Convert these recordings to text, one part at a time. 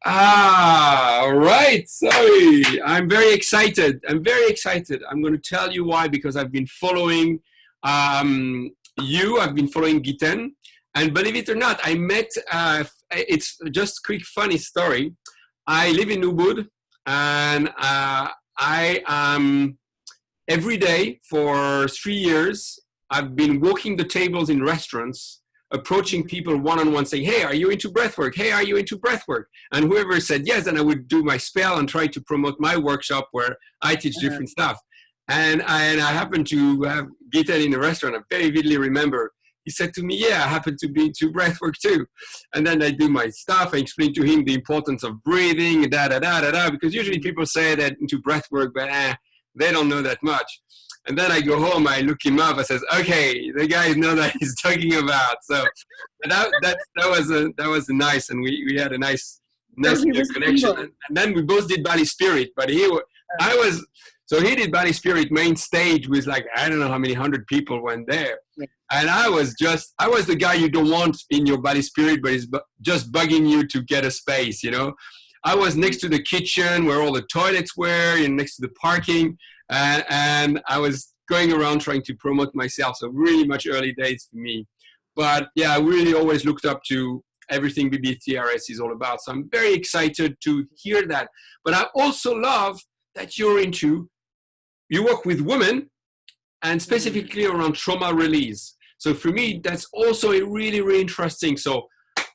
All right. Sorry. I'm very excited. I'm going to tell you why, because I've been following I've been following Giten. And believe it or not, I met, it's just a quick funny story. I live in Ubud, and every day for 3 years, I've been walking the tables in restaurants, approaching people one-on-one saying, hey, are you into breathwork? Hey, are you into breathwork? And whoever said yes, then I would do my spell and try to promote my workshop where I teach different stuff. And I happened to have Gitan in a restaurant. I very vividly remember. He said to me, yeah, I happen to be into breathwork too. And then I do my stuff. I explain to him the importance of breathing, because usually people say that into breathwork, but they don't know that much. And then I go home, I look him up, I says, okay, the guy knows that he's talking about. So that was nice, and we had a nice connection. And then we both did Bali Spirit, but he did Bali Spirit main stage with like, I don't know how many 100 people went there. Yeah. And I was the guy you don't want in your Bali Spirit, but it's just bugging you to get a space, you know. I was next to the kitchen where all the toilets were, and next to the parking. And I was going around trying to promote myself. So really much early days for me. But yeah, I really always looked up to everything BBTRS is all about. So I'm very excited to hear that. But I also love that you work with women and specifically around trauma release. So for me, that's also a really, really interesting. So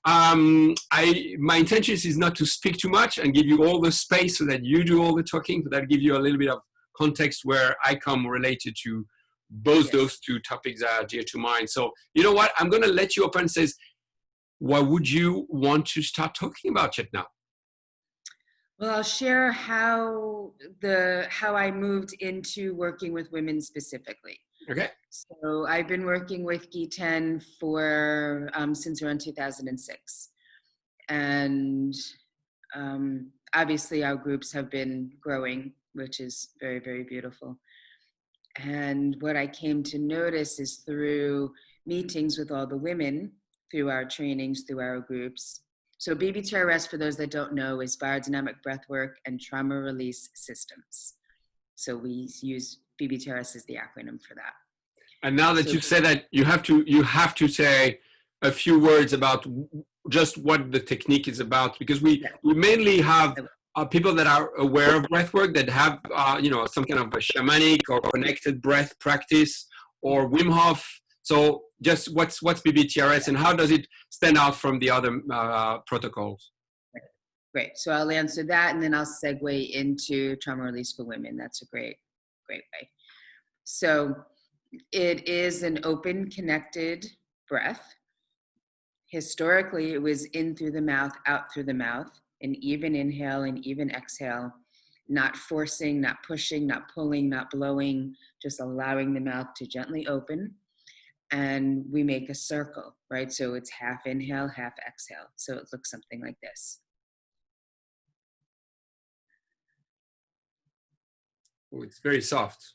my intention is not to speak too much and give you all the space so that you do all the talking, but that give you a little bit of context where I come related to both those two topics that are dear to mine. So you know what? I'm going to let you open and says, what would you want to start talking about, Chetana? Well, I'll share how I moved into working with women specifically. Okay. So I've been working with Giten for since around 2006, and obviously our groups have been growing, which is very, very beautiful. And what I came to notice is through meetings with all the women, through our trainings, through our groups. So BBTRS, for those that don't know, is BioDynamic Breathwork and Trauma Release Systems. So we use BBTRS as the acronym for that. And now that you've said that, you have to say a few words about just what the technique is about, because we mainly have people that are aware of breathwork, that have some kind of a shamanic or connected breath practice, or Wim Hof. So just what's BBTRS and how does it stand out from the other protocols? Great. So I'll answer that, and then I'll segue into trauma release for women. That's a great way. So it is an open, connected breath. Historically, it was in through the mouth, out through the mouth, an even inhale and even exhale, not forcing, not pushing, not pulling, not blowing, just allowing the mouth to gently open. And we make a circle, right? So it's half inhale, half exhale. So it looks something like this. Oh, it's very soft.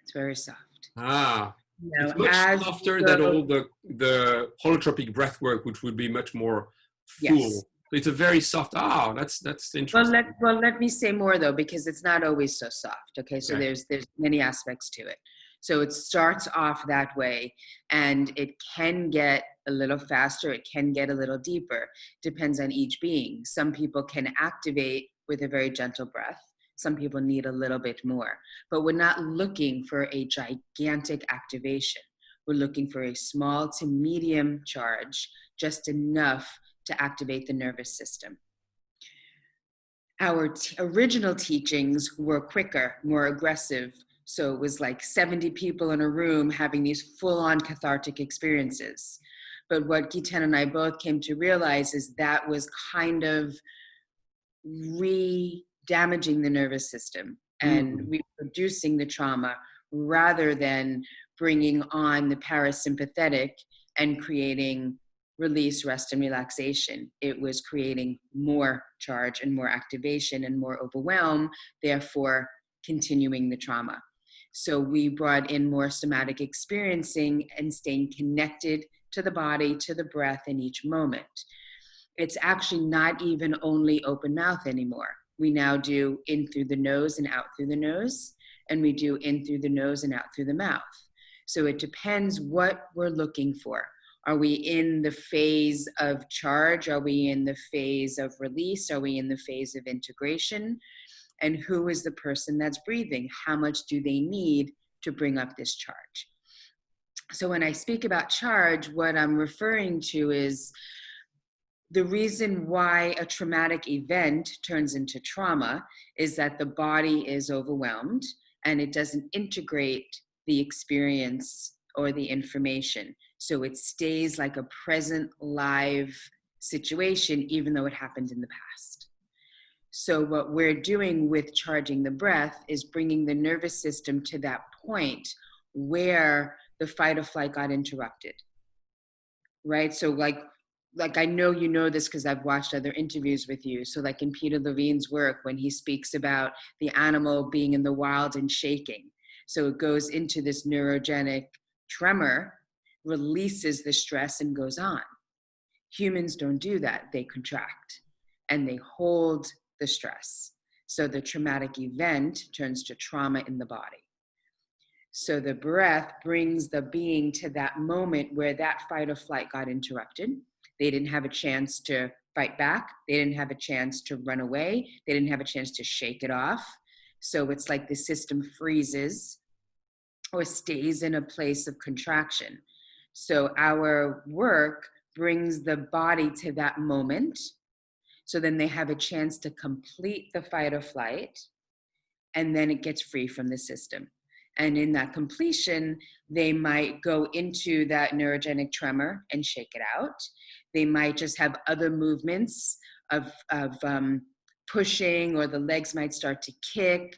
It's very soft. It's much softer than all the holotropic breath work, which would be much more full. Yes. It's a very soft. That's interesting. Well, let me say more though, because it's not always so soft. Okay, so there's many aspects to it. So it starts off that way, and it can get a little faster. It can get a little deeper. Depends on each being. Some people can activate with a very gentle breath. Some people need a little bit more, but we're not looking for a gigantic activation. We're looking for a small to medium charge, just enough to activate the nervous system. Our original teachings were quicker, more aggressive. So it was like 70 people in a room having these full-on cathartic experiences. But what Giten and I both came to realize is that was kind of damaging the nervous system and reproducing the trauma rather than bringing on the parasympathetic and creating release, rest, and relaxation. It was creating more charge and more activation and more overwhelm, therefore continuing the trauma. So we brought in more somatic experiencing and staying connected to the body, to the breath in each moment. It's actually not even only open mouth anymore. We now do in through the nose and out through the nose, and we do in through the nose and out through the mouth. So it depends what we're looking for. Are we in the phase of charge? Are we in the phase of release? Are we in the phase of integration? And who is the person that's breathing? How much do they need to bring up this charge? So when I speak about charge, what I'm referring to is the reason why a traumatic event turns into trauma is that the body is overwhelmed and it doesn't integrate the experience or the information. So it stays like a present live situation, even though it happened in the past. So what we're doing with charging the breath is bringing the nervous system to that point where the fight or flight got interrupted, right? So like I know you know this because I've watched other interviews with you. So like in Peter Levine's work, when he speaks about the animal being in the wild and shaking. So it goes into this neurogenic tremor, releases the stress and goes on. Humans don't do that. They contract and they hold the stress. So the traumatic event turns to trauma in the body. So the breath brings the being to that moment where that fight or flight got interrupted. They didn't have a chance to fight back. They didn't have a chance to run away. They didn't have a chance to shake it off. So it's like the system freezes or stays in a place of contraction. So our work brings the body to that moment. So then they have a chance to complete the fight or flight, and then it gets free from the system. And in that completion, they might go into that neurogenic tremor and shake it out. They might just have other movements of pushing, or the legs might start to kick.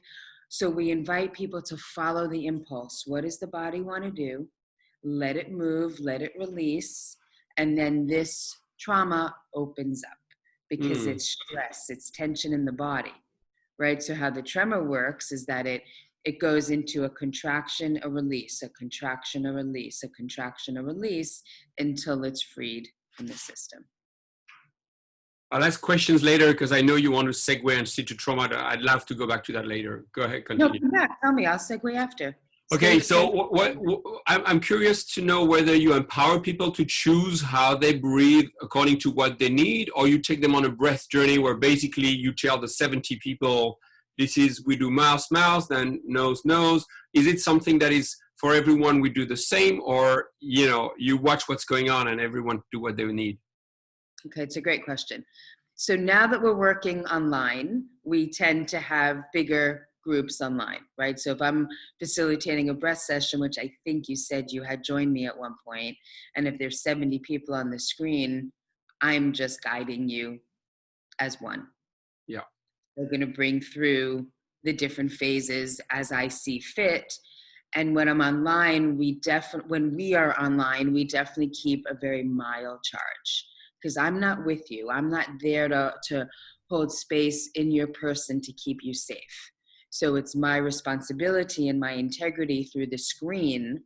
So we invite people to follow the impulse. What does the body want to do? Let it move, let it release. And then this trauma opens up because it's stress, it's tension in the body, right? So how the tremor works is that it goes into a contraction, a release, a contraction, a release, a contraction, a release, until it's freed from the system. I'll ask questions later because I know you want to segue and see to trauma. I'd love to go back to that later. Go ahead, continue. No, come back. Tell me. I'll segue after. Okay, so I'm curious to know whether you empower people to choose how they breathe according to what they need, or you take them on a breath journey where basically you tell the 70 people, this is, we do mouth, mouth, then nose, nose. Is it something that is for everyone we do the same, or, you know, you watch what's going on and everyone do what they need? Okay, it's a great question. So now that we're working online, we tend to have bigger groups online, right? So if I'm facilitating a breath session, which I think you said you had joined me at one point, and if there's 70 people on the screen, I'm just guiding you as one. Yeah. We're going to bring through the different phases as I see fit. And when I'm online, when we are online, we definitely keep a very mild charge, because I'm not with you. I'm not there to hold space in your person to keep you safe. So it's my responsibility and my integrity through the screen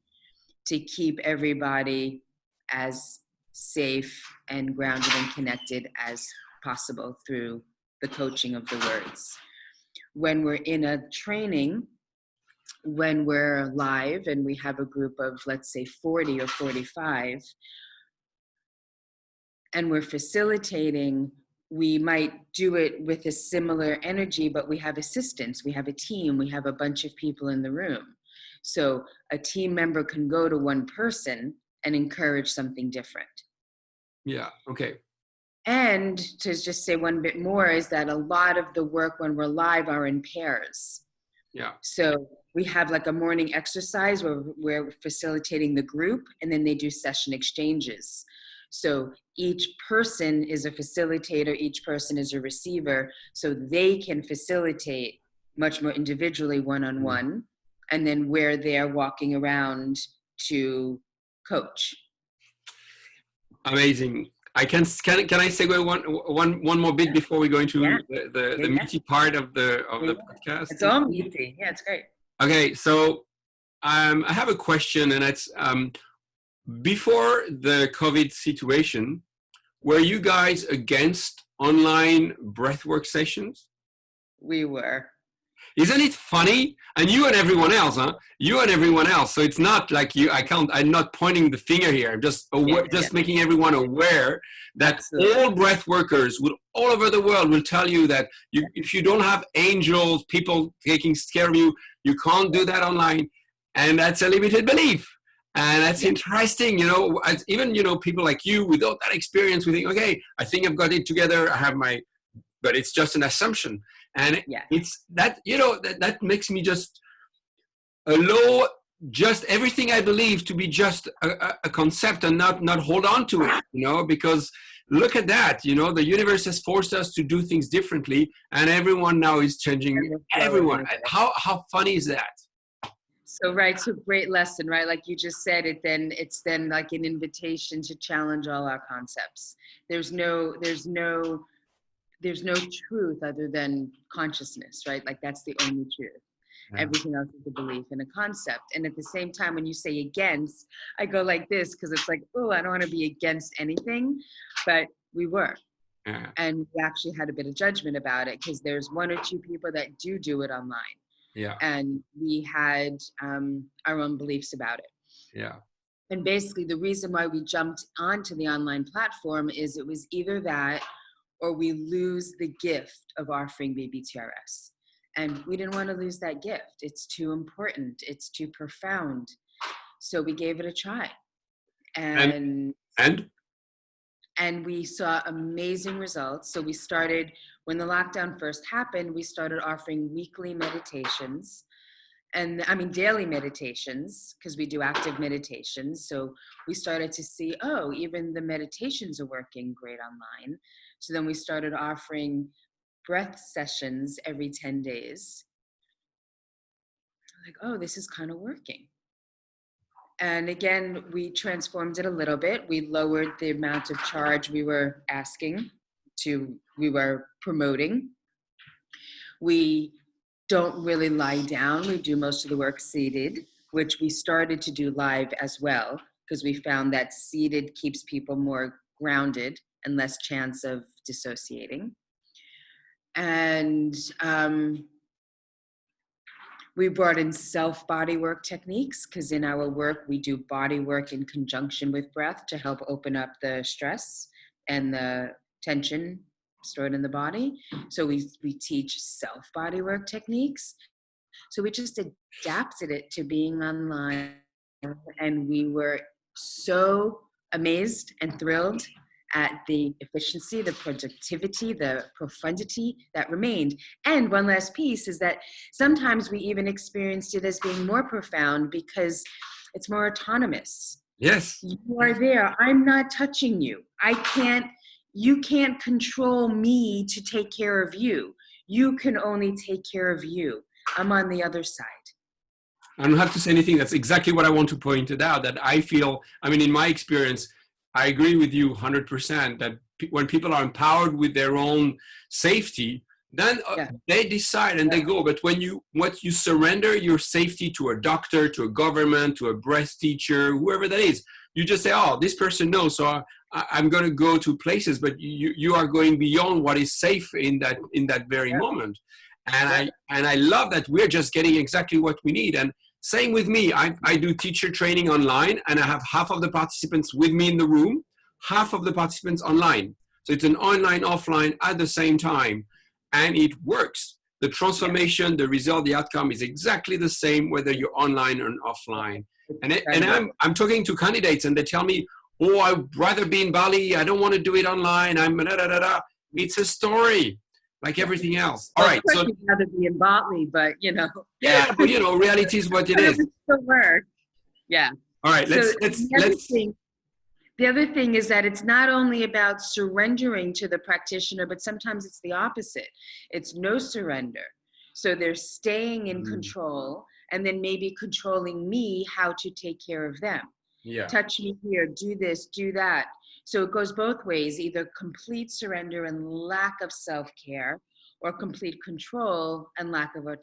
to keep everybody as safe and grounded and connected as possible through the coaching of the words. When we're in a training, when we're live and we have a group of, let's say, 40 or 45, and we're facilitating, we might do it with a similar energy, but we have assistants, we have a team, we have a bunch of people in the room. So a team member can go to one person and encourage something different. Yeah, okay. And to just say one bit more is that a lot of the work when we're live are in pairs. Yeah. So we have like a morning exercise where we're facilitating the group, and then they do session exchanges. So each person is a facilitator, each person is a receiver, so they can facilitate much more individually one-on-one, and then we're there walking around to coach. Amazing. Can I segue one more bit before we go into the meaty part of the podcast? It's all meaty. Yeah, it's great. Okay, so I have a question, and it's before the COVID situation, were you guys against online breathwork sessions? We were. Isn't it funny? And you and everyone else, huh? You and everyone else. So it's not like you, I'm not pointing the finger here. I'm just aware, just making everyone aware that Absolutely. all breath workers will, all over the world will tell you that if you don't have angels, people taking care of you, you can't do that online. And that's a limited belief. And that's interesting, you know, even, you know, people like you without that experience, we think, okay, I think I've got it together. I have my, but it's just an assumption. And it's that, you know, that makes me just allow just everything I believe to be just a concept and not hold on to it, you know, because look at that, you know, the universe has forced us to do things differently and everyone now is changing everyone. How funny is that? So, right. So great lesson, right? Like you just said it, then it's then like an invitation to challenge all our concepts. There's no truth other than consciousness, right? Like that's the only truth. Everything else is a belief and a concept. And at the same time, when you say against, I go like this because it's like, oh, I don't want to be against anything, but we were. And we actually had a bit of judgment about it because there's one or two people that do it online. And we had our own beliefs about it. And basically the reason why we jumped onto the online platform is it was either that or we lose the gift of offering BBTRS. And we didn't want to lose that gift. It's too important. It's too profound. So we gave it a try. And we saw amazing results. So we started, when the lockdown first happened, we started offering weekly meditations. And I mean, daily meditations, because we do active meditations. So we started to see, oh, even the meditations are working great online. So then we started offering breath sessions every 10 days. Like, oh, this is kind of working. And again, we transformed it a little bit. We lowered the amount of charge we were we were promoting. We don't really lie down. We do most of the work seated, which we started to do live as well, because we found that seated keeps people more grounded and less chance of dissociating. And we brought in self body work techniques because in our work, we do body work in conjunction with breath to help open up the stress and the tension stored in the body. So we teach self body work techniques. So we just adapted it to being online. And we were so amazed and thrilled at the efficiency, the productivity, the profundity that remained. And one last piece is that sometimes we even experienced it as being more profound because it's more autonomous. Yes. You are there. I'm not touching you. You can't control me to take care of you. You can only take care of you. I'm on the other side. I don't have to say anything. That's exactly what I want to point it out, that I feel, I mean, in my experience, I agree with you 100% that when people are empowered with their own safety, then they decide and they go. But when you surrender your safety to a doctor, to a government, to a breath teacher, whoever that is, you just say, oh, this person knows, so I'm going to go to places, but you are going beyond what is safe in that very moment. And I love that we're just getting exactly what we need. And same with me. I do teacher training online, and I have half of the participants with me in the room, half of the participants online. So it's an online, offline at the same time, and it works. The transformation, the result, the outcome is exactly the same whether you're online or offline. And I'm talking to candidates, and they tell me, "Oh, I'd rather be in Bali. I don't want to do it online. It's a story." Like everything else. All right. So you'd rather be in Bali, but you know. Yeah, but you know, reality is what it is. Still work. Yeah. All right. Let's. The other thing is that it's not only about surrendering to the practitioner, but sometimes it's the opposite. It's no surrender. So they're staying in control and then maybe controlling me how to take care of them. Yeah. Touch me here, do this, do that. So it goes both ways, either complete surrender and lack of self-care, or complete control and lack of lack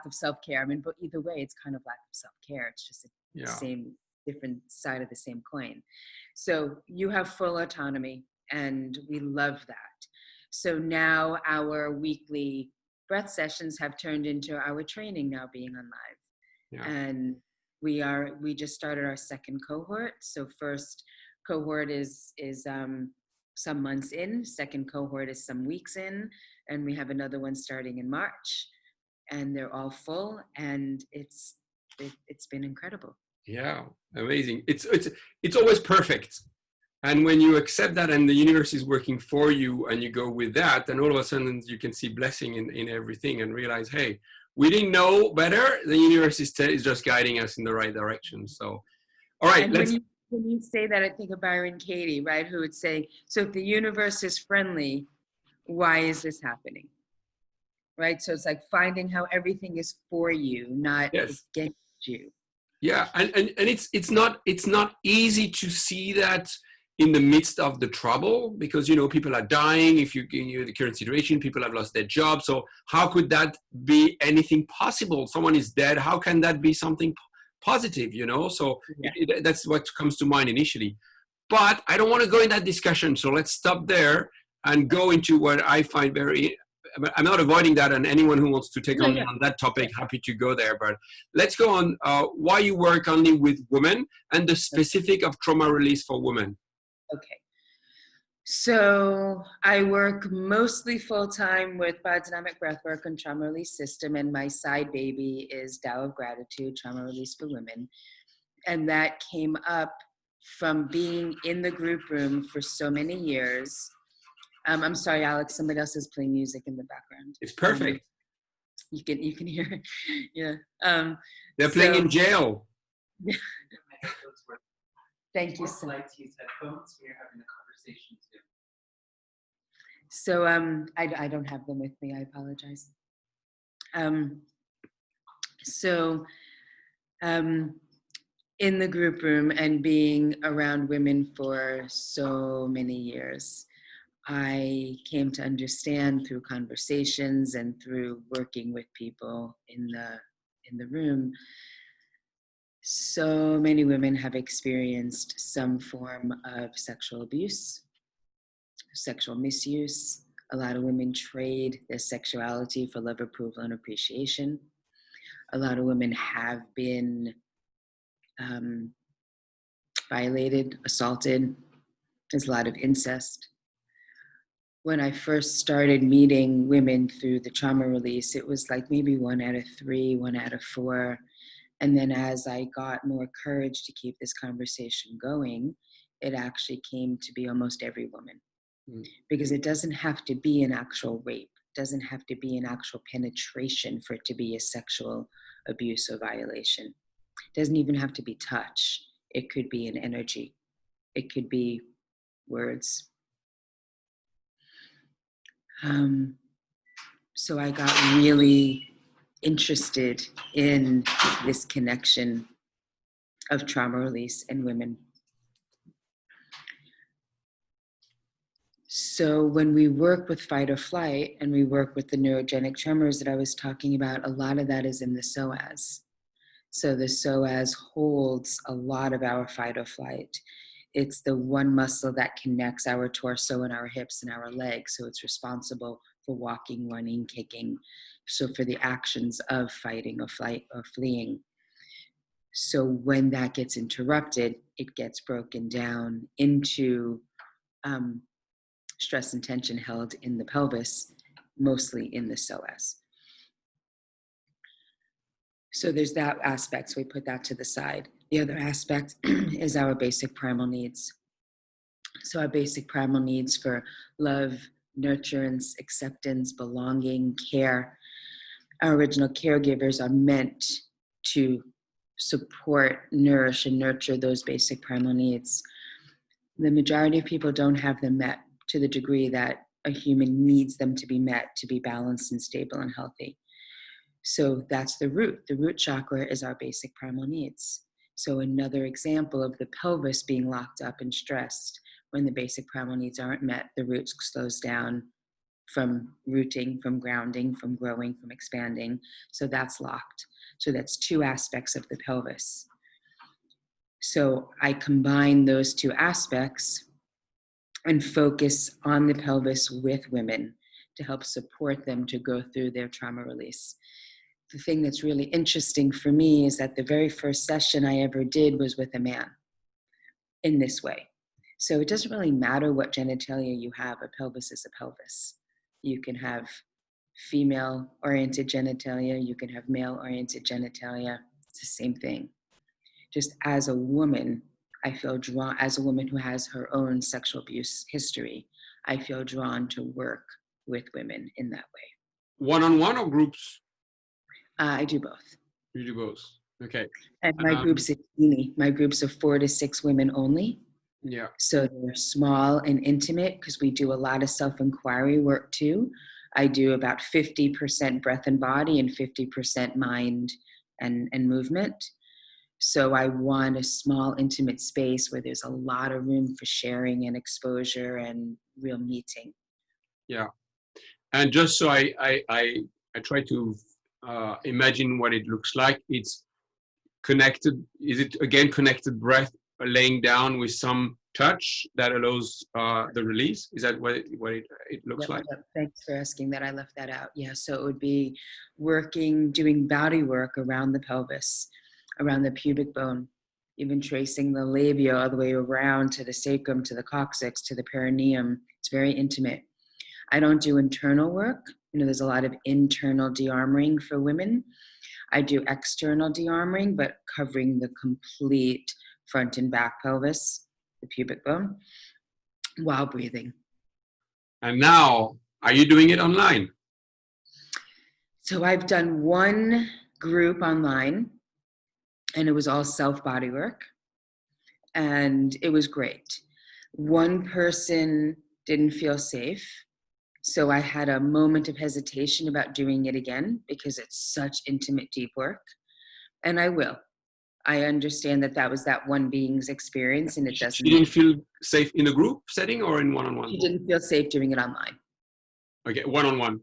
of self-care. I mean, but either way, it's kind of lack of self-care. It's just the same different side of the same coin. So you have full autonomy, and we love that. So now our weekly breath sessions have turned into our training now being on live. Yeah. And we just started our second cohort. So first cohort is some months in, second cohort is some weeks in, and we have another one starting in March, and they're all full, and it's been incredible. Yeah, amazing. It's always perfect. And when you accept that and the universe is working for you and you go with that, then all of a sudden you can see blessing in everything and realize, hey, we didn't know better. The universe is just guiding us in the right direction. So, all right. And when you say that, I think of Byron Katie, right? Who would say, so if the universe is friendly, why is this happening? Right? So it's like finding how everything is for you, not against you. Yeah, and it's not easy to see that in the midst of the trouble, because people are dying. If you the current situation, people have lost their job. So how could that be anything possible? Someone is dead. How can that be something positive? So that's what comes to mind initially. But I don't want to go in that discussion. So let's stop there and go into what I find very. I'm not avoiding that, and anyone who wants to take on that topic, happy to go there. But let's go on why you work only with women and the specific of trauma release for women. Okay. So I work mostly full-time with BioDynamic BreathWork and trauma release system, and my side baby is Tao of Gratitude, trauma release for women. And that came up from being in the group room for so many years. I'm sorry, Alex, somebody else is playing music in the background. It's perfect. You can hear, yeah. They're playing in jail. Thank you, sir. Like to use headphones when you're having a conversation too. So I don't have them with me. I apologize. In the group room and being around women for so many years, I came to understand through conversations and through working with people in the room, so many women have experienced some form of sexual abuse, sexual misuse. A lot of women trade their sexuality for love, approval, and appreciation. A lot of women have been violated, assaulted. There's a lot of incest. When I first started meeting women through the trauma release, it was like maybe 1 out of 3, 1 out of 4. And then as I got more courage to keep this conversation going, it actually came to be almost every woman. Because it doesn't have to be an actual rape, it doesn't have to be an actual penetration for it to be a sexual abuse or violation. It doesn't even have to be touch. It could be an energy. It could be words. So I got really interested in this connection of trauma release and women. So when we work with fight or flight and we work with the neurogenic tremors that I was talking about, a lot of that is in the psoas. So the psoas holds a lot of our fight or flight. It's the one muscle that connects our torso and our hips and our legs. So it's responsible for walking, running, kicking. So for the actions of fighting or flight or fleeing. So when that gets interrupted, it gets broken down into stress and tension held in the pelvis, mostly in the psoas. So there's that aspect, so we put that to the side. The other aspect is our basic primal needs. So our basic primal needs for love, nurturance, acceptance, belonging, care. Our original caregivers are meant to support, nourish, and nurture those basic primal needs. The majority of people don't have them met to the degree that a human needs them to be met to be balanced and stable and healthy. So that's the root. The root chakra is our basic primal needs. So another example of the pelvis being locked up and stressed, when the basic primal needs aren't met, the root slows down from rooting, from grounding, from growing, from expanding. So that's locked. So that's 2 aspects of the pelvis. So I combine those two aspects and focus on the pelvis with women to help support them to go through their trauma release. The thing that's really interesting for me is that the very first session I ever did was with a man in this way. So it doesn't really matter what genitalia you have. A pelvis is a pelvis. You can have female-oriented genitalia. You can have male-oriented genitalia. It's the same thing. Just as a woman, I feel drawn, as a woman who has her own sexual abuse history, I feel drawn to work with women in that way. One-on-one or groups? I do both. You do both. Okay. And my groups are teeny. My groups are 4 to 6 women only. Yeah. So they're small and intimate because we do a lot of self-inquiry work too. I do about 50% breath and body and 50% mind and movement. So I want a small, intimate space where there's a lot of room for sharing and exposure and real meeting. Yeah. And just so I try to imagine what it looks like. It's connected. Is it again connected breath, laying down with some touch that allows the release? Is that what it looks like? Thanks for asking that. I left that out. Yeah. So it would be doing body work around the pelvis, around the pubic bone, even tracing the labia all the way around to the sacrum, to the coccyx, to the perineum. It's very intimate. I don't do internal work. There's a lot of internal de-armoring for women. I do external de-armoring, but covering the complete front and back pelvis, the pubic bone, while breathing. And now, are you doing it online? So I've done one group online, and it was all self-body work, and it was great. One person didn't feel safe, so I had a moment of hesitation about doing it again because it's such intimate, deep work, and I will. I understand that was that one being's experience, and it doesn't. She didn't feel safe in a group setting or in one-on-one? She didn't feel safe doing it online. Okay, one-on-one.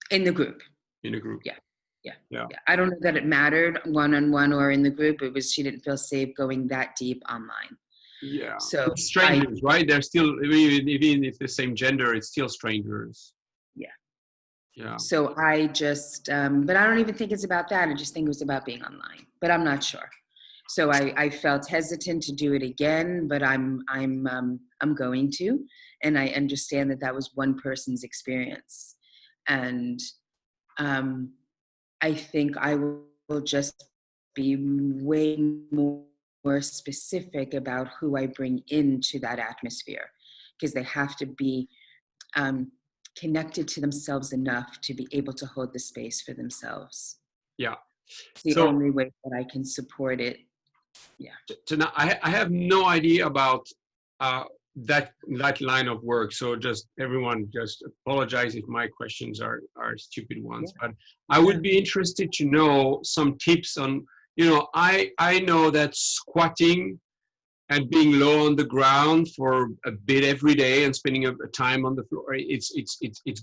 In the group. In a group. Yeah. I don't know that it mattered one-on-one or in the group. It was she didn't feel safe going that deep online. Yeah. So it's strangers, right? They're still, even if the same gender, it's still strangers. Yeah. So I just, but I don't even think it's about that. I just think it was about being online, but I'm not sure. So I felt hesitant to do it again, but I'm going to, and I understand that was one person's experience, and I think I will just be way more specific about who I bring into that atmosphere, because they have to be connected to themselves enough to be able to hold the space for themselves. Yeah. It's the only way that I can support it. Yeah. So now I have no idea about that line of work. So everyone just apologize if my questions are stupid ones, but I would be interested to know some tips on, I know that squatting and being low on the ground for a bit every day and spending a time on the floor, it's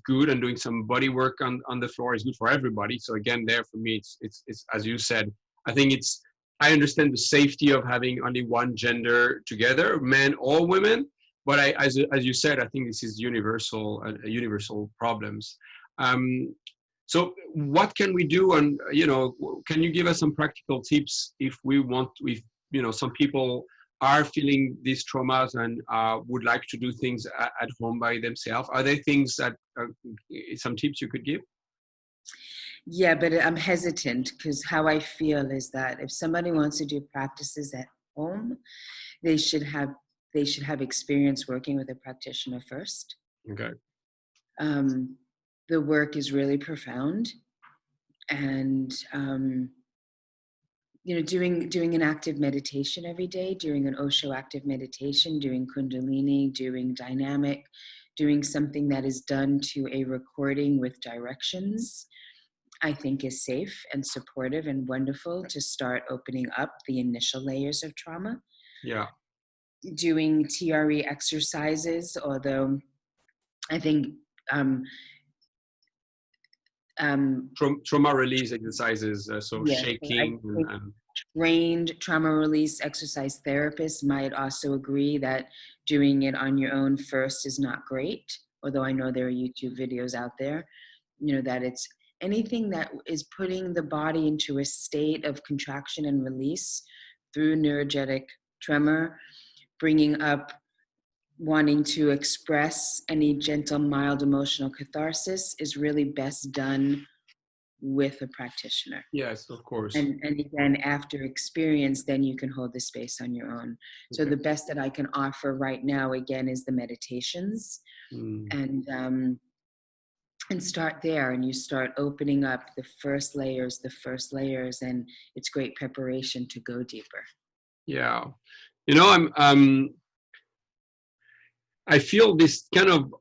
good, and doing some body work on the floor is good for everybody. So again, there for me, it's as you said, I think I understand the safety of having only one gender together, men or women, but as you said, I think this is universal problems. So what can we do? And, can you give us some practical tips if some people are feeling these traumas and would like to do things at home by themselves? Are there things some tips you could give? Yeah, but I'm hesitant because how I feel is that if somebody wants to do practices at home, they should have experience working with a practitioner first. Okay. The work is really profound, and doing an active meditation every day, doing an Osho active meditation, doing Kundalini, doing dynamic, doing something that is done to a recording with directions, I think is safe and supportive and wonderful to start opening up the initial layers of trauma. Yeah. Doing TRE exercises, although I think trauma release exercises, yeah, shaking. trained trauma release exercise therapists might also agree that doing it on your own first is not great, although I know there are YouTube videos out there, that it's anything that is putting the body into a state of contraction and release through neurogenic tremor, bringing up wanting to express any gentle, mild emotional catharsis is really best done with a practitioner. Yes, of course. And again, after experience, then you can hold the space on your own. So the best that I can offer right now, again, is the meditations. And start there, and you start opening up the first layers, and it's great preparation to go deeper. Yeah. I feel this kind of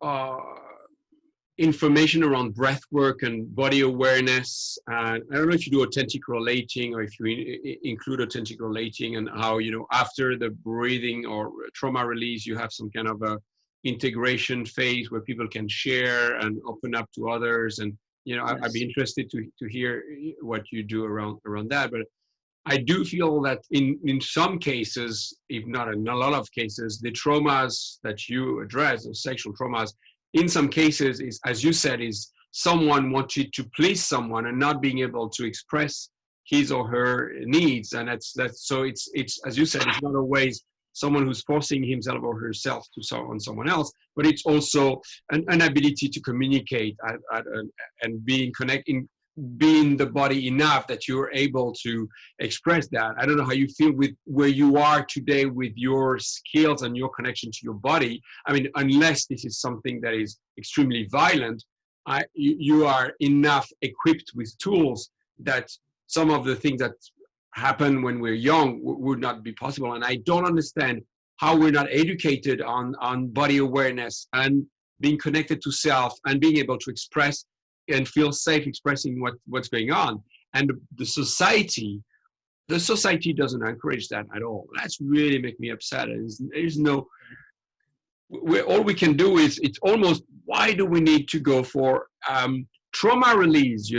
information around breath work and body awareness. I don't know if you do authentic relating or if you include authentic relating, and how, after the breathing or trauma release, you have some kind of a integration phase where people can share and open up to others. And, Yes. I'd be interested to hear what you do around that. But I do feel that in some cases, if not in a lot of cases, the traumas that you address, the sexual traumas, in some cases is, as you said, is someone wanted to please someone and not being able to express his or her needs. And that's so it's as you said, it's not always someone who's forcing himself or herself on someone else, but it's also an ability to communicate and being the body enough that you're able to express that. I don't know how you feel with where you are today with your skills and your connection to your body. I mean, unless this is something that is extremely violent, you are enough equipped with tools that some of the things that happen when we're young would not be possible. And I don't understand how we're not educated on body awareness and being connected to self and being able to express and feel safe expressing what's going on. And the society doesn't encourage that at all. That's really make me upset. There's no, all we can do is, it's almost, why do we need to go for trauma release?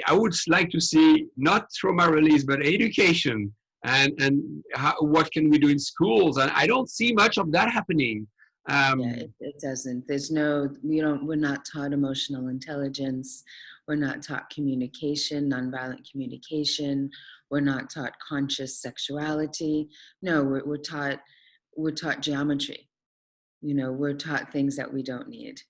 I would like to see not trauma release, but education and what can we do in schools? And I don't see much of that happening. It doesn't. We're not taught emotional intelligence. We're not taught communication, nonviolent communication. We're not taught conscious sexuality. No, we're taught geometry. We're taught things that we don't need.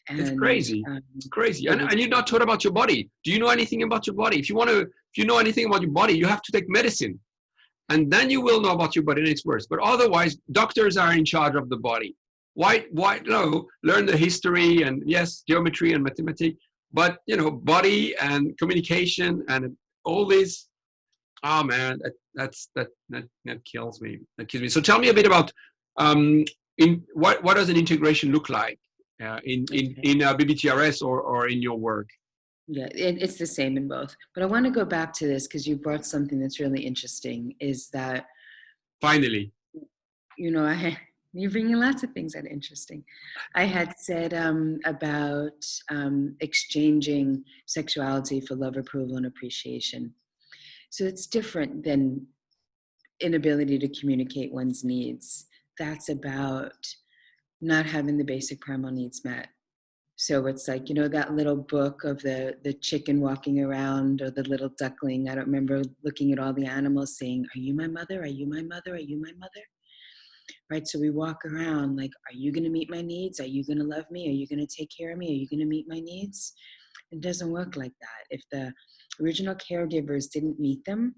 And, it's crazy. It's crazy. And you're not taught about your body. Do you know anything about your body? If you know anything about your body, you have to take medicine. And then you will know about your body, and it's worse. But otherwise, doctors are in charge of the body. Why no? Learn the history and yes, geometry and mathematics, but body and communication and all this. Oh man, that kills me. That kills me. So tell me a bit about what does an integration look like in BBTRS or in your work? Yeah, it's the same in both. But I want to go back to this because you brought something that's really interesting, is that finally, you're bringing lots of things that are interesting. I had said about exchanging sexuality for love, approval, and appreciation. So it's different than inability to communicate one's needs. That's about not having the basic primal needs met. So it's like, that little book of the chicken walking around or the little duckling. I don't remember looking at all the animals saying, "Are you my mother? Are you my mother? Are you my mother?" Right? So we walk around like, are you going to meet my needs? Are you going to love me? Are you going to take care of me? Are you going to meet my needs? It doesn't work like that. If the original caregivers didn't meet them,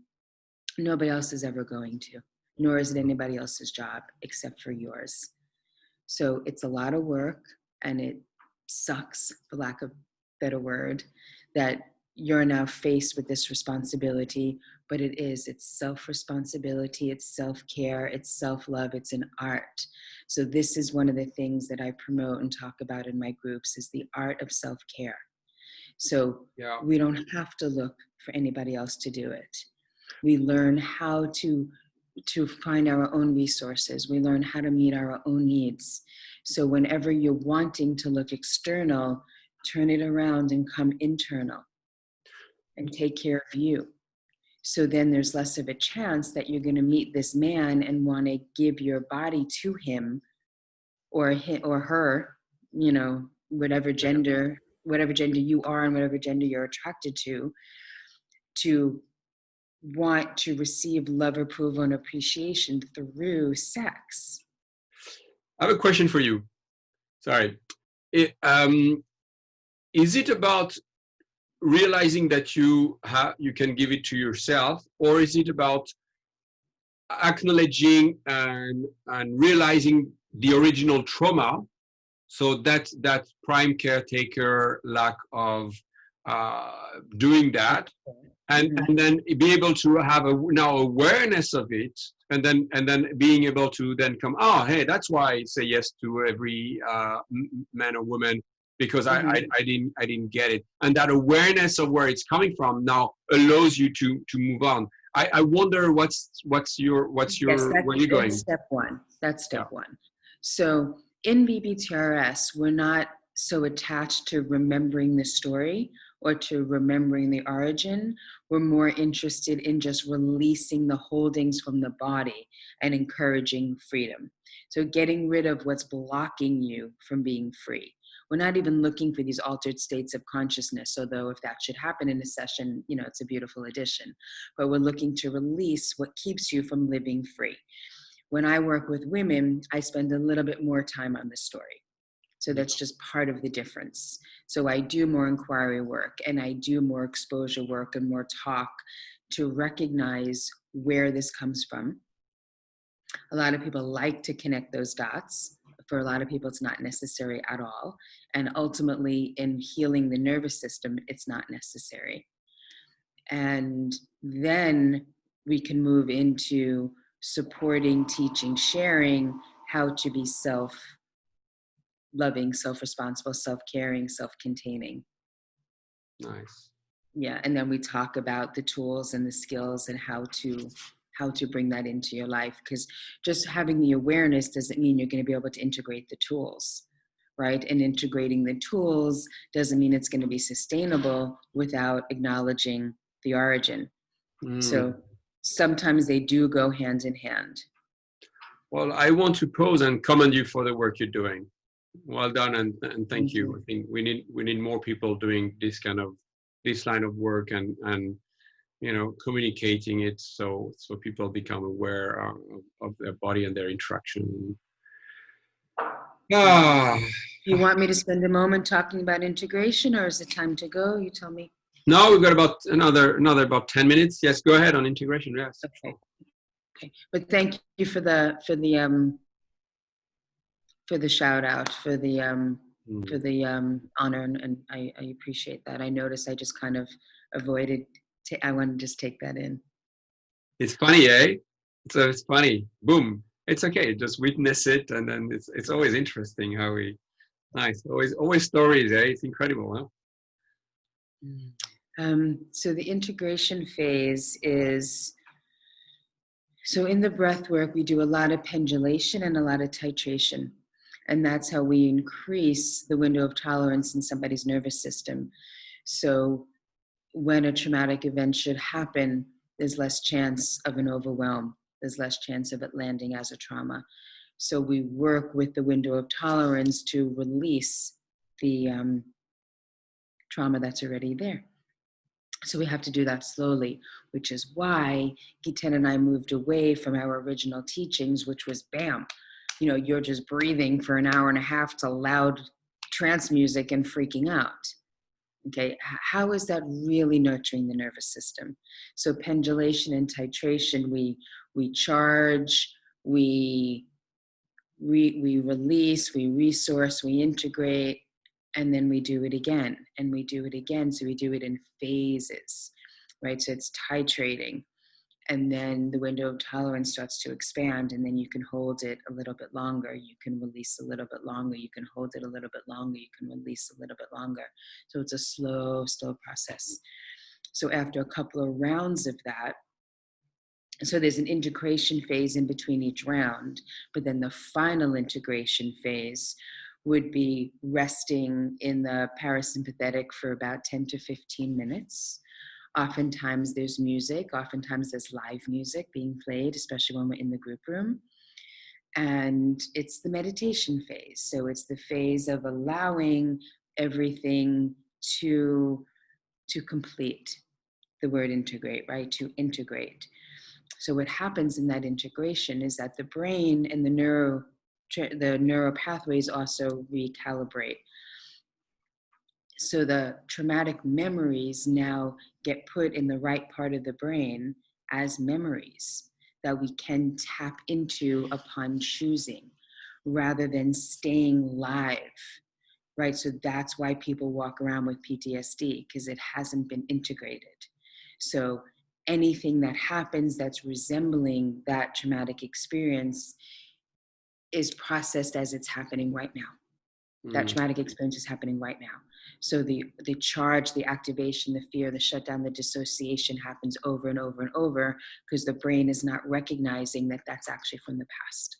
nobody else is ever going to, nor is it anybody else's job except for yours. So it's a lot of work, and it sucks, for lack of a better word, that you're now faced with this responsibility, but it's self-responsibility, it's self-care, it's self-love, it's an art. So this is one of the things that I promote and talk about in my groups, is the art of self-care. So we don't have to look for anybody else to do it. We learn how to find our own resources. We learn how to meet our own needs. So whenever you're wanting to look external, turn it around and come internal and take care of you. So then there's less of a chance that you're going to meet this man and want to give your body to him or her, you know, whatever gender you are and whatever gender you're attracted to want to receive love, approval, and appreciation through sex. I have a question for you. Sorry. Is it about realizing that you can give it to yourself, or is it about acknowledging and realizing the original trauma? So that prime caretaker lack of doing that, and then be able to have now awareness of it, and then being able to then come, oh hey, that's why I say yes to every man or woman, because I didn't get it, and that awareness of where it's coming from now allows you to move on. I wonder what's your yes, where you going? That's step one. So in BBTRS, we're not so attached to remembering the story or to remembering the origin. We're more interested in just releasing the holdings from the body and encouraging freedom. So getting rid of what's blocking you from being free. We're not even looking for these altered states of consciousness, although if that should happen in a session, you know, it's a beautiful addition. But we're looking to release what keeps you from living free. When I work with women, I spend a little bit more time on the story. So that's just part of the difference. So I do more inquiry work and I do more exposure work and more talk to recognize where this comes from. A lot of people like to connect those dots. For a lot of people, it's not necessary at all. And ultimately, in healing the nervous system, it's not necessary. And then we can move into supporting, teaching, sharing how to be self-loving, self-responsible, self-caring, self-containing. Nice. Yeah, and then we talk about the tools and the skills and how to bring that into your life, because just having the awareness doesn't mean you're going to be able to integrate the tools, right? And integrating the tools doesn't mean it's going to be sustainable without acknowledging the origin. So sometimes they do go hand in hand. Well, I want to pause and commend you for the work you're doing. Well done, and thank you. I think we need more people doing this line of work, and you know, communicating it so people become aware of their body and their interaction. You want me to spend a moment talking about integration, or is it time to go? You tell me. No, we've got about another about 10 minutes. Yes, go ahead on integration. Yes. Okay. Okay. But thank you for the shout out, for the honor, and I appreciate that. I noticed I just kind of avoided. I want to just take that in. It's funny, eh? So it's funny. Boom. It's okay. Just witness it, and then it's always interesting how we. Nice. Always stories, eh? It's incredible, huh? So the integration phase is, so in the breath work, we do a lot of pendulation and a lot of titration. And that's how we increase the window of tolerance in somebody's nervous system. So when a traumatic event should happen, there's less chance of an overwhelm. There's less chance of it landing as a trauma. So we work with the window of tolerance to release the trauma that's already there. So we have to do that slowly, which is why Chetana and I moved away from our original teachings, which was bam, you know, you're just breathing for an hour and a half to loud trance music and freaking out. Okay, how is that really nurturing the nervous system? So pendulation and titration, we charge, we release, we resource, we integrate, and then we do it again, and we do it again. So we do it in phases, right? So it's titrating, and then the window of tolerance starts to expand, and then you can hold it a little bit longer. You can release a little bit longer. You can hold it a little bit longer. You can release a little bit longer. So it's a slow process. So after a couple of rounds of that, so there's an integration phase in between each round, but then the final integration phase would be resting in the parasympathetic for about 10 to 15 minutes. Oftentimes there's music, oftentimes there's live music being played, especially when we're in the group room. And it's the meditation phase. So it's the phase of allowing everything to complete, the word integrate, right? To integrate. So what happens in that integration is that the brain and the neural pathways also recalibrate. So the traumatic memories now get put in the right part of the brain as memories that we can tap into upon choosing, rather than staying live, right? So that's why people walk around with PTSD, because it hasn't been integrated. So anything that happens that's resembling that traumatic experience is processed as it's happening right now. That traumatic experience is happening right now. So the charge, the activation, the fear, the shutdown, the dissociation happens over and over and over, because the brain is not recognizing that that's actually from the past.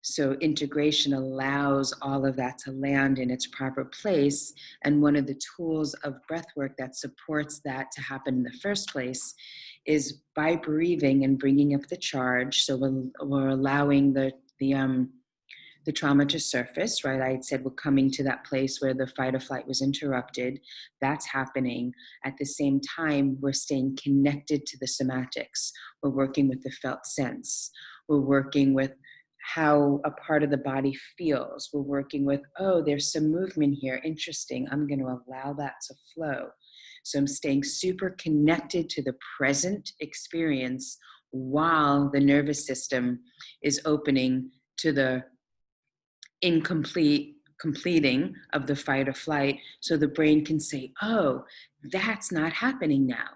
So integration allows all of that to land in its proper place. And one of the tools of breathwork that supports that to happen in the first place is by breathing and bringing up the charge. So we're allowing the trauma to surface, right? I had said we're coming to that place where the fight or flight was interrupted. That's happening. At the same time, we're staying connected to the somatics. We're working with the felt sense. We're working with how a part of the body feels. We're working with, oh, there's some movement here. Interesting. I'm going to allow that to flow. So I'm staying super connected to the present experience while the nervous system is opening to the completing of the fight or flight, so the brain can say, oh, that's not happening now.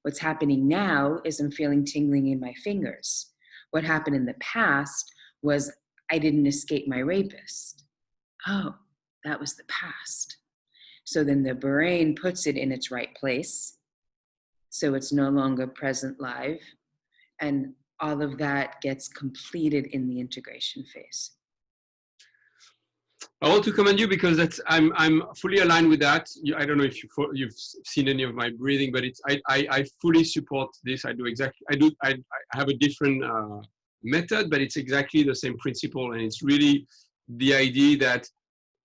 What's happening now is I'm feeling tingling in my fingers. What happened in the past was I didn't escape my rapist. Oh, that was the past. So then the brain puts it in its right place, so it's no longer present live, and all of that gets completed in the integration phase. I want to commend you because I'm fully aligned with that. I don't know if you've seen any of my breathing, but I fully support this. I have a different method, but it's exactly the same principle, and it's really the idea that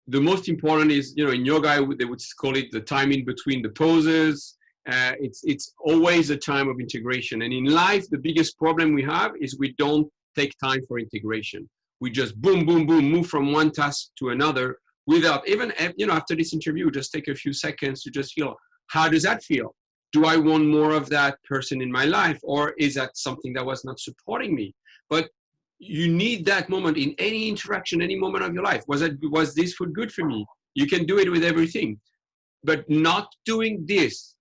the most important is, in yoga they would call it the time in between the poses. It's always a time of integration, and in life the biggest problem we have is we don't take time for integration. We just boom, boom, boom, move from one task to another without even, after this interview, just take a few seconds to just feel, how does that feel? Do I want more of that person in my life? Or is that something that was not supporting me? But you need that moment in any interaction, any moment of your life. Was this food good for me? You can do it with everything. But not doing this,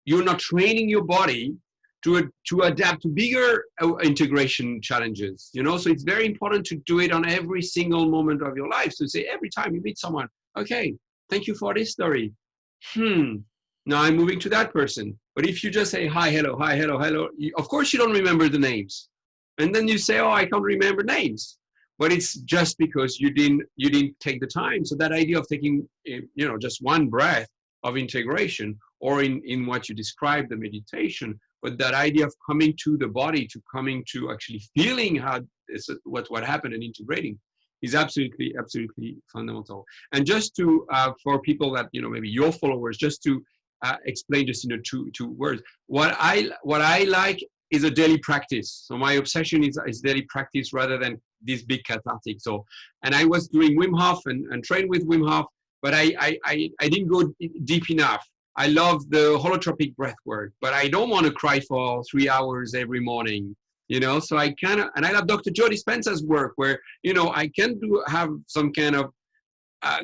you're not training your body to adapt to bigger integration challenges, so it's very important to do it on every single moment of your life. So say every time you meet someone, okay, thank you for this story. Now I'm moving to that person. But if you just say hi, hello, of course you don't remember the names. And then you say, oh, I can't remember names. But it's just because you didn't take the time. So that idea of taking, just one breath of integration, or in what you described, the meditation, but that idea of coming to the body, to coming to actually feeling how what happened and integrating is absolutely fundamental. And just to for people that maybe your followers, just to explain just in two words, what I like is a daily practice. So my obsession is daily practice rather than this big cathartic. So, and I was doing Wim Hof and trained with Wim Hof, but I didn't go deep enough. I love the holotropic breath work, but I don't want to cry for 3 hours every morning, so I and I love Dr. Joe Dispenza's work where, I can have some kind of,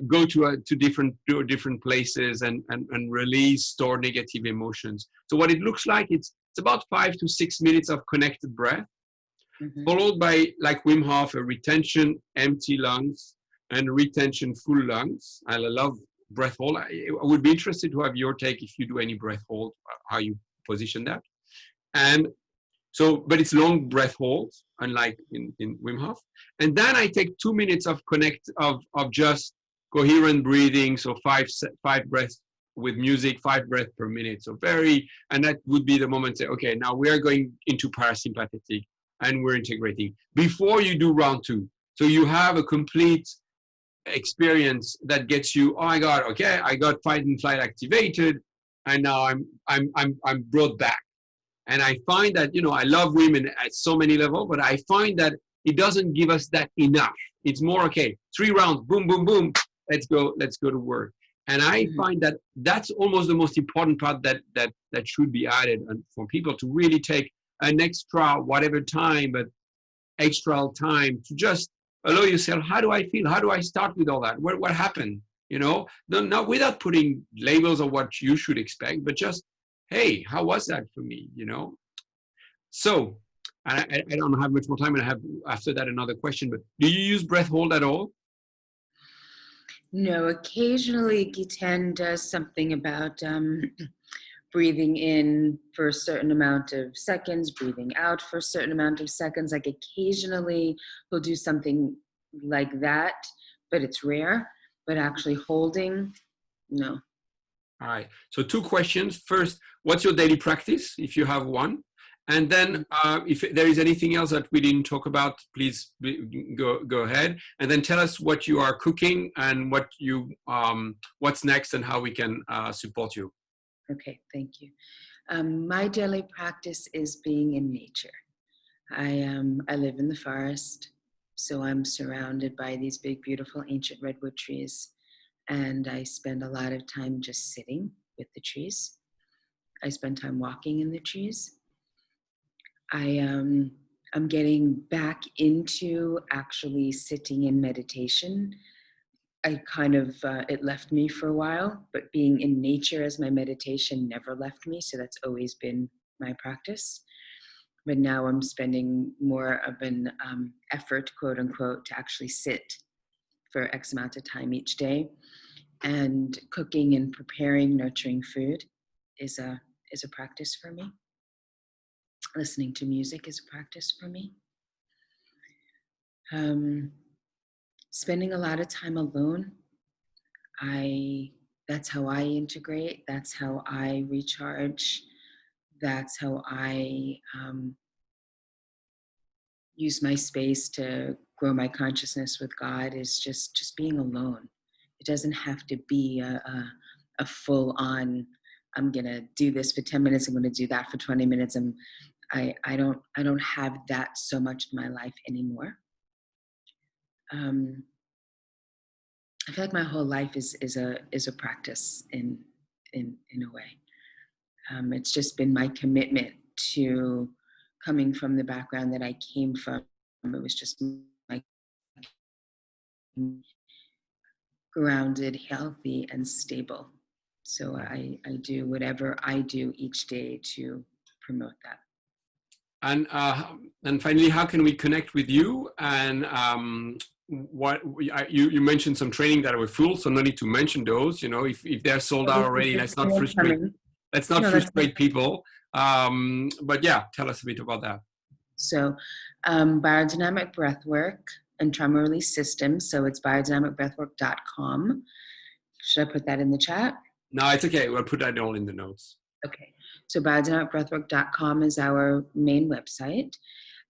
go to different places and release stored negative emotions. So what it looks like, it's about 5 to 6 minutes of connected breath, followed by, like Wim Hof, a retention, empty lungs, and retention, full lungs. I love breath hold. I would be interested to have your take if you do any breath hold, how you position that. And so, but it's long breath holds, unlike in Wim Hof. And then I take 2 minutes of just coherent breathing. So five breaths with music, 5 breaths per minute. So and that would be the moment say, okay, now we are going into parasympathetic and we're integrating before you do round 2. So you have a complete experience that gets you, oh my God, okay, I got fight and flight activated, and now I'm brought back. And I find that, I love women at so many levels, but I find that it doesn't give us that enough. It's more, okay, 3 rounds, boom, boom, boom, let's go to work. And I find that that's almost the most important part that should be added, and for people to really take an extra, whatever time, but extra time to just allow yourself, how do I feel? How do I start with all that? What happened? Not without putting labels of what you should expect, but just, hey, how was that for me? So I don't have much more time, and I have after that another question, but do you use breath hold at all? No, occasionally Giten does something about breathing in for a certain amount of seconds, breathing out for a certain amount of seconds. Like occasionally he'll do something like that, but it's rare. But actually holding, no. All right. So 2 questions. First, what's your daily practice, if you have one? And then if there is anything else that we didn't talk about, please go ahead. And then tell us what you are cooking and what's next and how we can support you. Okay, thank you. My daily practice is being in nature. I live in the forest, so I'm surrounded by these big, beautiful, ancient redwood trees. And I spend a lot of time just sitting with the trees. I spend time walking in the trees. I'm getting back into actually sitting in meditation. I kind of, it left me for a while, but being in nature as my meditation never left me. So that's always been my practice. But now I'm spending more of an effort, quote unquote, to actually sit for X amount of time each day. And cooking and preparing, nurturing food is a practice for me. Listening to music is a practice for me. Spending a lot of time alone. That's how I integrate. That's how I recharge. That's how I use my space to grow my consciousness with God, is just being alone. It doesn't have to be a full on, I'm gonna do this for 10 minutes, I'm gonna do that for 20 minutes. I don't have that so much in my life anymore. I feel like my whole life is a practice in a way. It's just been my commitment to coming from the background that I came from. It was just like grounded, healthy, and stable. So I do whatever I do each day to promote that. And finally, how can we connect with you? And you mentioned some training that were full, so no need to mention those. If they're sold out already, let's not frustrate. Let's not frustrate people. But yeah, tell us a bit about that. So, BioDynamic BreathWork and trauma release systems. So it's biodynamicbreathwork.com. Should I put that in the chat? No, it's okay. We'll put that all in the notes. Okay. So biodynamicbreathwork.com is our main website.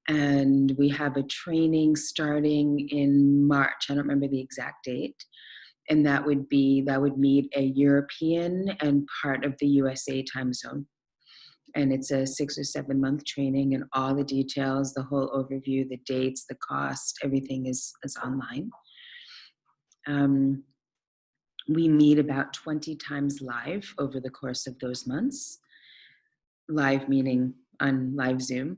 And we have a training starting in March. I don't remember the exact date. And that would meet a European and part of the USA time zone. And it's a 6 or 7 month training, and all the details, the whole overview, the dates, the cost, everything is online. We meet about 20 times live over the course of those months. Live meaning on live Zoom.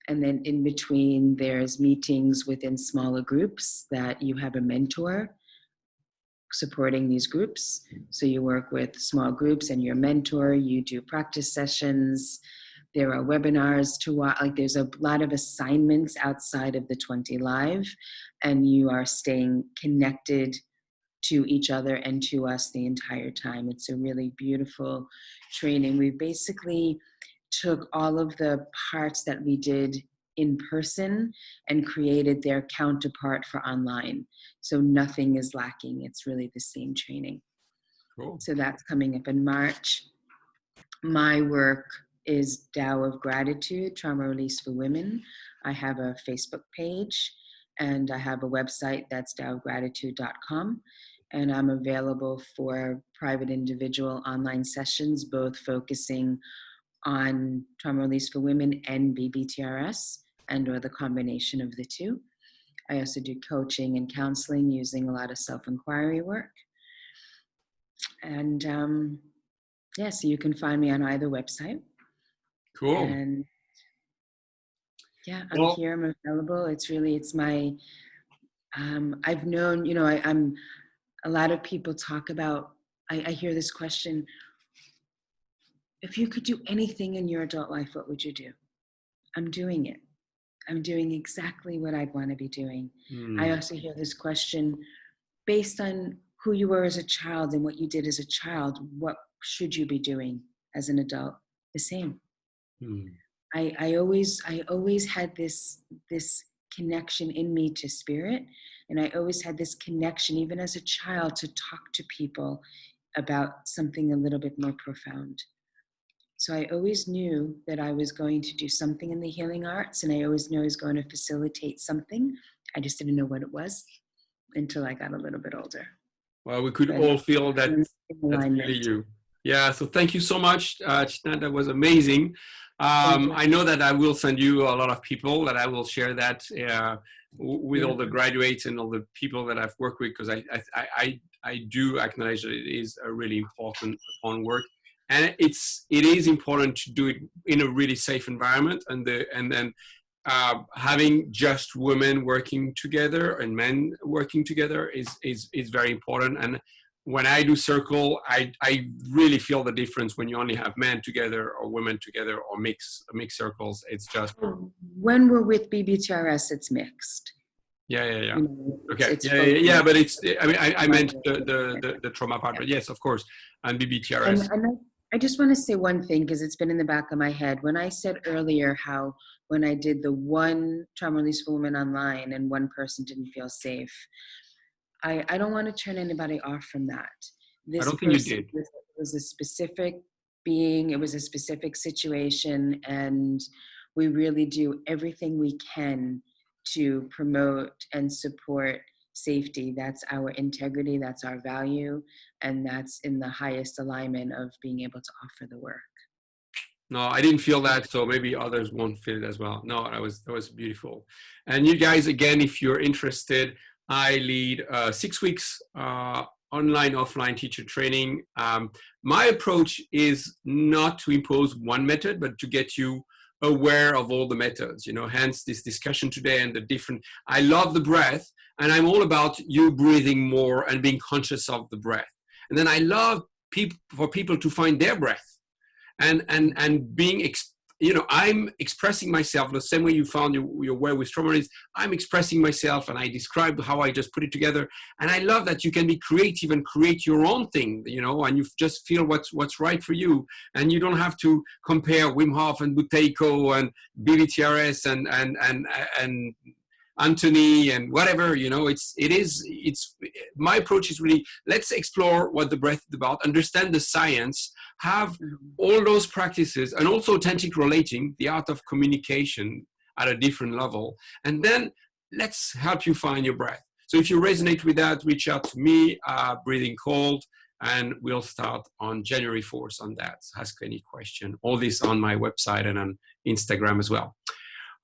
And then in between, there's meetings within smaller groups that you have a mentor supporting these groups. So you work with small groups and your mentor, you do practice sessions. There are webinars to watch, like there's a lot of assignments outside of the 20 live, and you are staying connected to each other and to us the entire time. It's a really beautiful training. We basically took all of the parts that we did in person and created their counterpart for online. So nothing is lacking. It's really the same training. Cool. So that's coming up in March. My work is Tao of Gratitude, Trauma Release for Women. I have a Facebook page and I have a website that's taofgratitude.com. And I'm available for private individual online sessions, both focusing on trauma release for women and BBTRS, and or the combination of the two. I also do coaching and counseling using a lot of self-inquiry work. And yeah, so you can find me on either website. Cool. And yeah, I'm here, I'm available. It's my, I've known, you know, I'm, a lot of people talk about, I hear this question, if you could do anything in your adult life, what would you do? I'm doing it. I'm doing exactly what I'd want to be doing. I also hear this question, based on who you were as a child and what you did as a child, what should you be doing as an adult? The same. I always had this connection in me to spirit, and I always had this connection, even as a child, to talk to people about something a little bit more profound. So I always knew that I was going to do something in the healing arts, and I always knew I was going to facilitate something. I just didn't know what it was until I got a little bit older. Well, we could all feel that that's really you. Yeah, so thank you so much, Chetana. That was amazing. I know that I will send you a lot of people, that I will share that with all the graduates and all the people that I've worked with, because I do acknowledge that it is a really important work. And it is important to do it in a really safe environment, and then having just women working together and men working together is very important. And when I do circle, I really feel the difference when you only have men together or women together or mixed circles. It's just when we're with BBTRS, it's mixed. Yeah. You know, Okay. Yeah. But it's. I mean, I meant the trauma part. But yes, of course, and BBTRS. And I just want to say one thing, because it's been in the back of my head. When I said earlier how when I did the one trauma release for women online and one person didn't feel safe, I don't want to turn anybody off from that. I don't think you did. It was a specific being, it was a specific situation, and we really do everything we can to promote and support safety. That's our integrity, that's our value, and that's in the highest alignment of being able to offer the work. No, I didn't feel that, so maybe others won't feel it as well. No, that was beautiful. And you guys, again, if you're interested, I lead 6 weeks online, offline teacher training. My approach is not to impose one method, but to get you aware of all the methods, hence this discussion today and the different, I love the breath, and I'm all about you breathing more and being conscious of the breath. And then I love for people to find their breath and being, I'm expressing myself the same way you found your way with trauma release. I'm expressing myself, and I described how I just put it together. And I love that you can be creative and create your own thing, and you just feel what's right for you. And you don't have to compare Wim Hof and Buteiko and BBTRS and Anthony and whatever, it's my approach is really, let's explore what the breath is about, understand the science, have all those practices, and also authentic relating, the art of communication at a different level. And then let's help you find your breath. So if you resonate with that, reach out to me, Breathing Cold, and we'll start on January 4th on that. Ask any question. All this on my website and on Instagram as well.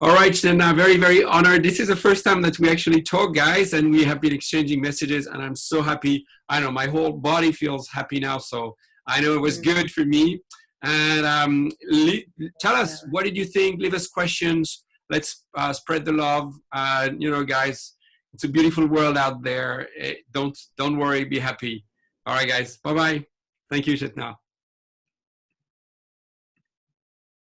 All right, then I'm very, very honored. This is the first time that we actually talk, guys, and we have been exchanging messages, and I'm so happy. I know my whole body feels happy now, so I know it was good for me. And tell us, what did you think? Leave us questions. Let's spread the love. Guys, it's a beautiful world out there. Don't worry, be happy. All right, guys, bye-bye. Thank you, Chetana.